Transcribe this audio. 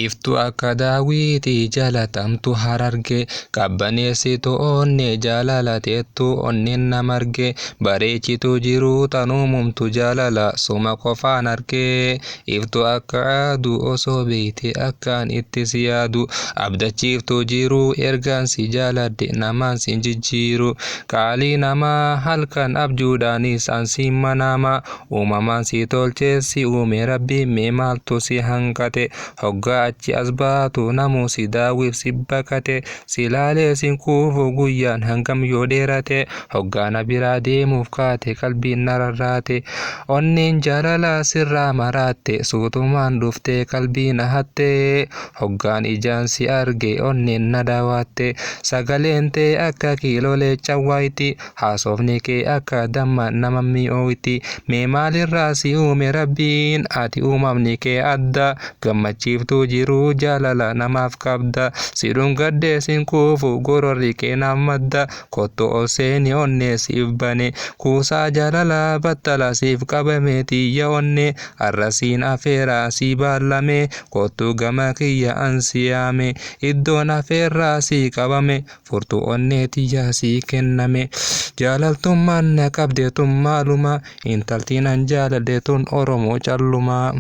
iftu akka daawwitii jaalatamtu hararge qabbaneessitu onne jaalalateettu onneen namarge bareechitu jiru tanuumumtu jaalala suma qofaan arge iftu akka aadu osoo beeyte akkaan itti si yaadu abdachiiftu jiru ergaan si jaaladhe namaan si jijjiiru qaalii namaa halkan abjuudhaanis ansiin manaama uumamaan si tolchee si uume rabbi mee maaltu si hanqate hoggaa achi as baatu namuu si daawwiif si baqate si laalee sin kuufu guyyaan hangam yoo dheerate hoggaana biraa deemuuf kaate qalbiin nararraate onneen jaalalaa sirraa maraatte suutumaan dhuftee qalbiin hatte hoggaan ijaan si arge onneen na daawwatte sagaleen tee akka kiilolee cawwayti haasofni kee akka damma nama mi'ooyti mee maalirraa si uume rabbiin ati uumamni kee adda gammachiiftuu jiru jaalala namaaf qabda si dhungadhee sin kuufu gororri kee naaf madda kottu ol seeni onnee siif bane kuusaa jaalala battala siif qabame tiyya onne arrasiin afeeraa si baallame kottu gama kiyya ansi yaame iddoon afeerraa si qabame furtu onnee tiyya si kenname jaalaltummaan na qabde tun maaluma intaltiin an jaaladhe tun Oromoo callumaa.